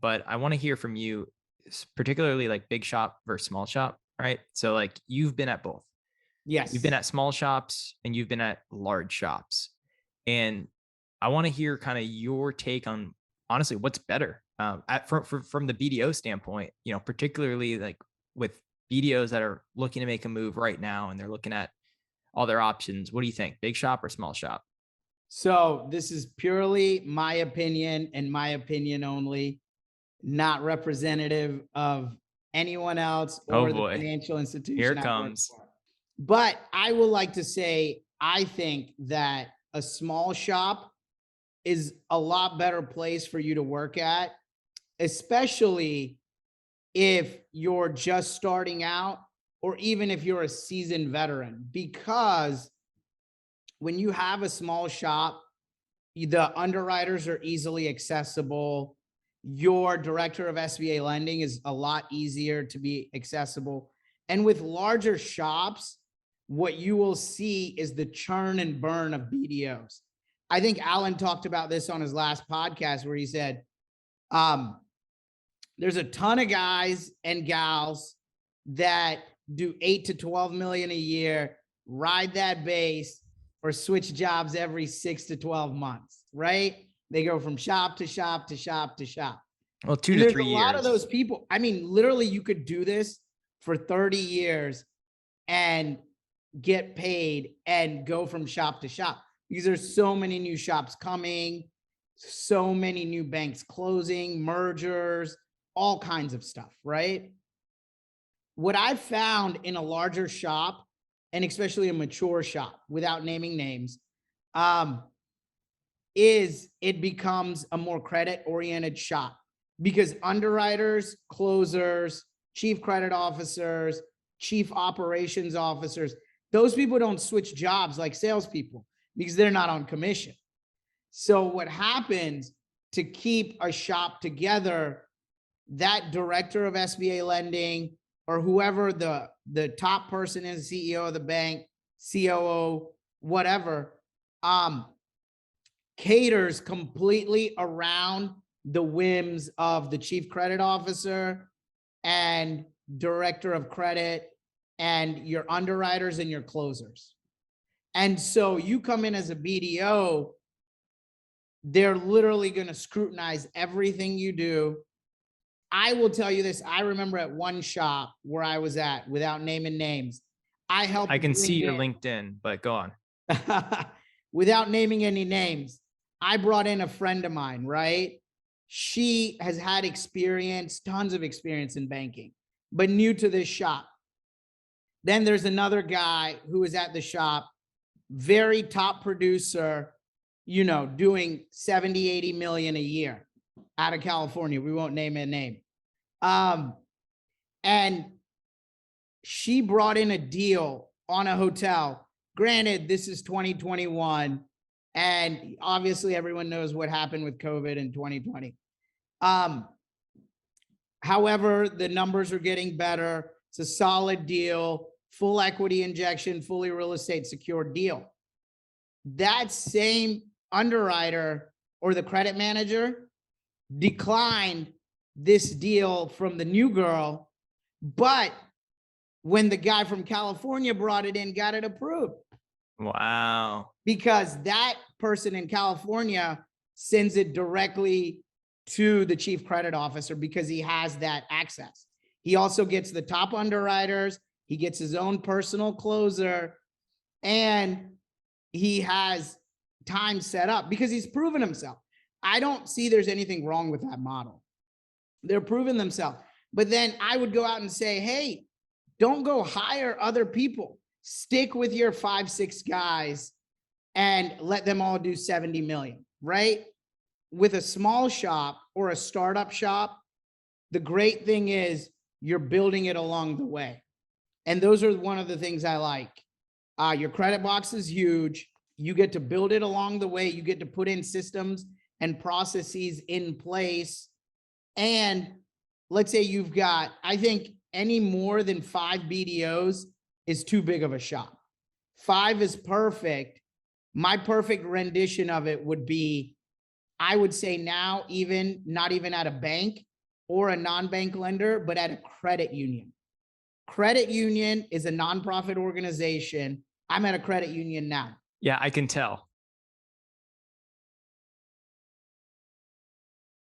but I want to hear from you, particularly like big shop versus small shop, right? So like you've been at both. You've been Yes. at small shops and you've been at large shops. And I want to hear kind of your take on honestly what's better from the BDO standpoint, particularly like with BDOs that are looking to make a move right now and they're looking at all their options. What do you think? Big shop or small shop? So this is purely my opinion and my opinion only, not representative of anyone else Oh or the boy, financial here institution it I work comes. for. But I will like to say, I think that a small shop is a lot better place for you to work at, especially if you're just starting out or even if you're a seasoned veteran, because when you have a small shop, the underwriters are easily accessible. Your director of SBA lending is a lot easier to be accessible. And with larger shops, what you will see is the churn and burn of BDOs. I think Alan talked about this on his last podcast where he said, um, there's a ton of guys and gals that do 8 to 12 million a year, ride that base, or switch jobs every 6 to 12 months, right? They go from shop to shop to shop to shop. Well, two And to there's three a lot of years. those people. I mean, literally, you could do this for 30 years and get paid and go from shop to shop because there's so many new shops coming, so many new banks closing, mergers, all kinds of stuff, right? What I've found in a larger shop, and especially a mature shop, without naming names, um, is it becomes a more credit oriented shop because underwriters, closers, chief credit officers, chief operations officers, those people don't switch jobs like salespeople because they're not on commission. So what happens to keep a shop together, that director of SBA lending or whoever the top person is, CEO of the bank, COO, whatever, caters completely around the whims of the chief credit officer and director of credit and your underwriters and your closers. And so you come in as a BDO, they're literally going to scrutinize everything you do. I will tell you this. I remember at one shop where I was at, without naming names, I I helped can see bring your in, LinkedIn, but go on. without naming any names, I brought in a friend of mine, right? She has had experience, tons of experience in banking, but new to this shop. Then there's another guy who is at the shop, very top producer, doing 70, 80 million a year out of California. We won't name a name. And she brought in a deal on a hotel. Granted, this is 2021. And obviously everyone knows what happened with COVID in 2020. However, the numbers are getting better. It's a solid deal, full equity injection, fully real estate secured deal. That same underwriter or the credit manager declined this deal from the new girl, but when the guy from California brought it in, got it approved. Wow. Because that person in California sends it directly to the chief credit officer because he has that access. He also gets the top underwriters, he gets his own personal closer, and he has time set up because he's proven himself. I don't see there's anything wrong with that model. They're proving themselves. But then I would go out and say, hey, don't go hire other people. Stick with your 5, 6 guys and let them all do 70 million, right? With a small shop or a startup shop, the great thing is you're building it along the way. And those are one of the things I like. Your credit box is huge. You get to build it along the way. You get to put in systems and processes in place. And let's say you've got, I think any more than 5 BDOs is too big of a shop. 5 is perfect. My perfect rendition of it would be, I would say now, even not even at a bank, or a non-bank lender, but at a credit union. Credit union is a nonprofit organization. I'm at a credit union now. Yeah, I can tell.